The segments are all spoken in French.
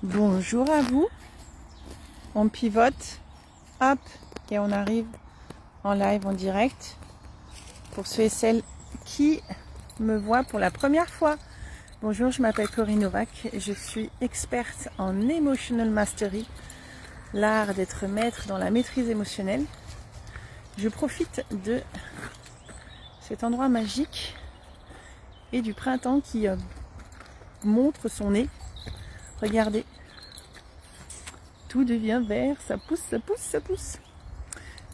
Bonjour à vous, on pivote, hop, et on arrive en live, en direct, pour ceux et celles qui me voient pour la première fois. Bonjour, je m'appelle Corinne Novak, je suis experte en Emotional Mastery, l'art d'être maître dans la maîtrise émotionnelle. Je profite de cet endroit magique et du printemps qui montre son nez. Regardez, tout devient vert, ça pousse, ça pousse, ça pousse.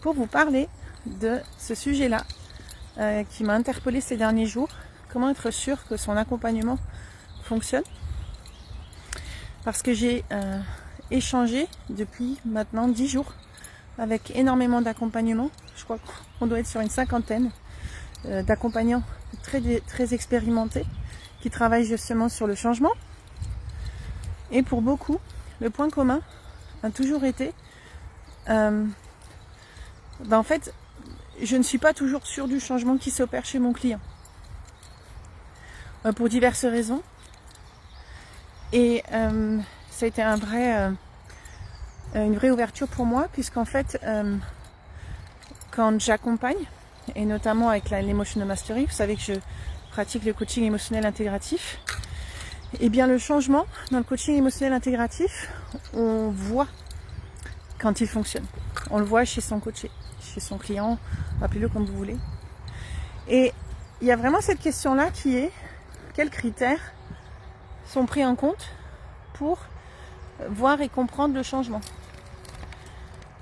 Pour vous parler de ce sujet-là qui m'a interpellée ces derniers jours, comment être sûr que son accompagnement fonctionne. Parce que j'ai échangé depuis maintenant 10 jours avec énormément d'accompagnements. Je crois qu'on doit être sur une 50aine d'accompagnants très expérimentés qui travaillent justement sur le changement. Et pour beaucoup, le point commun a toujours été en fait, je ne suis pas toujours sûre du changement qui s'opère chez mon client. Pour diverses raisons. Et ça a été une vraie ouverture pour moi, puisqu'en fait, quand j'accompagne, et notamment avec l'Emotional Mastery, vous savez que je pratique le coaching émotionnel intégratif, et bien le changement dans le coaching émotionnel intégratif, on voit quand il fonctionne. On le voit chez son coaché, chez son client, appelez-le comme vous voulez. Et il y a vraiment cette question-là qui est, quels critères sont pris en compte pour voir et comprendre le changement?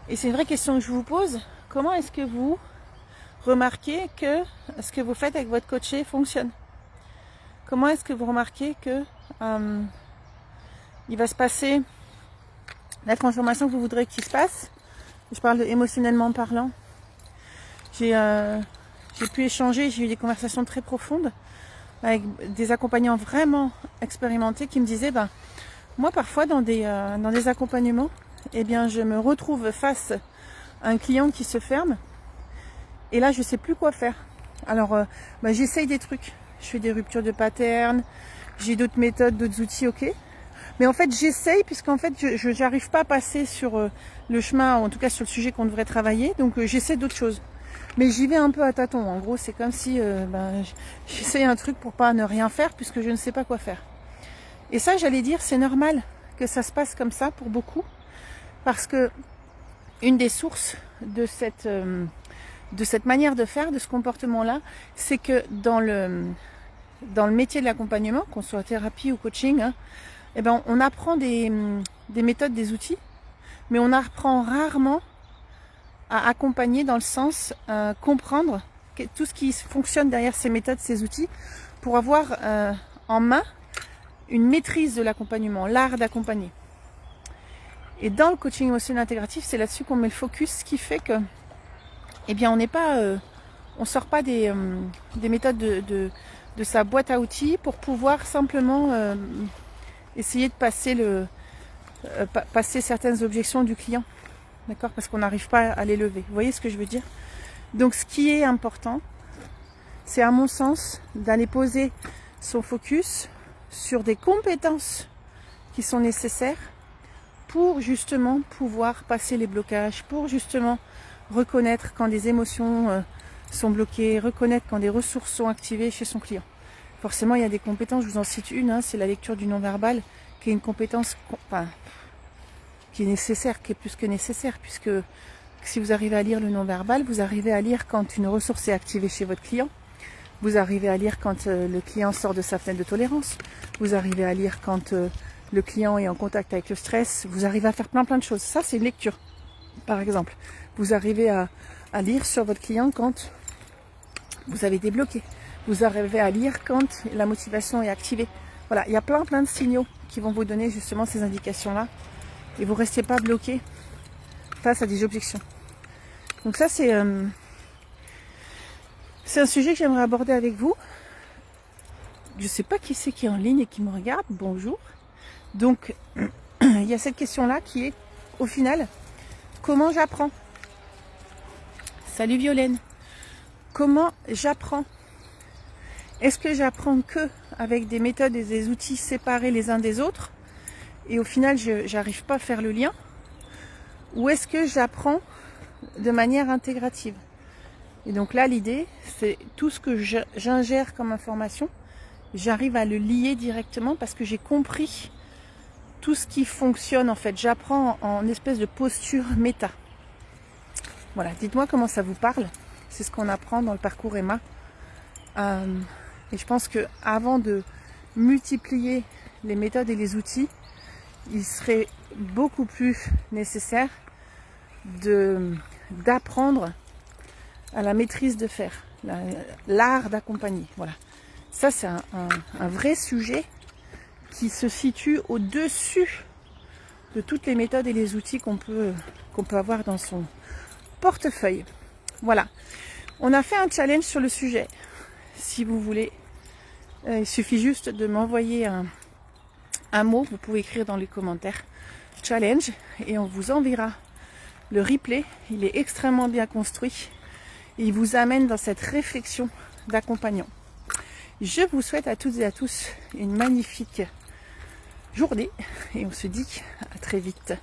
Et c'est une vraie question que je vous pose. Comment est-ce que vous remarquez que ce que vous faites avec votre coaché fonctionne? Comment est-ce que vous remarquez que il va se passer la transformation que vous voudrez qu'il se passe? Je parle de émotionnellement parlant. J'ai pu échanger, j'ai eu des conversations très profondes avec des accompagnants vraiment expérimentés qui me disaient, moi parfois dans des accompagnements, eh bien je me retrouve face à un client qui se ferme et là je sais plus quoi faire. Alors j'essaye des trucs, je fais des ruptures de pattern, j'ai d'autres méthodes, d'autres outils, ok. Mais en fait j'essaye puisqu'en fait je n'arrive pas à passer sur le chemin, en tout cas sur le sujet qu'on devrait travailler, donc j'essaie d'autres choses. Mais j'y vais un peu à tâtons. En gros, c'est comme si j'essaye un truc pour pas ne rien faire puisque je ne sais pas quoi faire. Et ça, j'allais dire, c'est normal que ça se passe comme ça pour beaucoup, parce que une des sources de cette manière de faire, de ce comportement-là, c'est que dans le métier de l'accompagnement, qu'on soit thérapie ou coaching, on apprend des méthodes, des outils, mais on apprend rarement à accompagner dans le sens comprendre tout ce qui fonctionne derrière ces méthodes, ces outils, pour avoir en main une maîtrise de l'accompagnement, l'art d'accompagner. Et dans le coaching émotionnel intégratif, c'est là-dessus qu'on met le focus, ce qui fait que, on n'est pas, on sort pas des méthodes de sa boîte à outils pour pouvoir simplement essayer de passer certaines objections du client. D'accord, parce qu'on n'arrive pas à les lever. Vous voyez ce que je veux dire? Donc ce qui est important, c'est à mon sens d'aller poser son focus sur des compétences qui sont nécessaires pour justement pouvoir passer les blocages, pour justement reconnaître quand des émotions sont bloquées, reconnaître quand des ressources sont activées chez son client. Forcément, il y a des compétences, je vous en cite une, c'est la lecture du non-verbal, qui est une compétence qui est nécessaire, qui est plus que nécessaire, puisque si vous arrivez à lire le non-verbal, vous arrivez à lire quand une ressource est activée chez votre client, vous arrivez à lire quand le client sort de sa fenêtre de tolérance, vous arrivez à lire quand le client est en contact avec le stress, vous arrivez à faire plein de choses. Ça, c'est une lecture, par exemple. Vous arrivez à lire sur votre client quand vous avez débloqué. Vous arrivez à lire quand la motivation est activée. Voilà, il y a plein de signaux qui vont vous donner justement ces indications-là. Et vous ne restez pas bloqué face à des objections. Donc ça, c'est un sujet que j'aimerais aborder avec vous. Je ne sais pas qui c'est qui est en ligne et qui me regarde. Bonjour. Donc, il y a cette question-là qui est, au final, comment j'apprends? Salut Violaine. Comment j'apprends? Est-ce que j'apprends que avec des méthodes et des outils séparés les uns des autres? et au final j'arrive pas à faire le lien, ou est-ce que j'apprends de manière intégrative? Et donc là l'idée c'est tout ce que j'ingère comme information, j'arrive à le lier directement parce que j'ai compris tout ce qui fonctionne en fait. J'apprends en espèce de posture méta. Voilà, dites-moi comment ça vous parle. C'est ce qu'on apprend dans le parcours Emma. Et je pense que avant de multiplier les méthodes et les outils, il serait beaucoup plus nécessaire d'apprendre à la maîtrise de faire, l'art d'accompagner. Voilà. Ça, c'est un vrai sujet qui se situe au-dessus de toutes les méthodes et les outils qu'on peut avoir dans son portefeuille. Voilà. On a fait un challenge sur le sujet. Si vous voulez, il suffit juste de m'envoyer un mot, vous pouvez écrire dans les commentaires challenge et on vous enverra le replay. Il est extrêmement bien construit et il vous amène dans cette réflexion d'accompagnant. Je vous souhaite à toutes et à tous une magnifique journée et on se dit à très vite.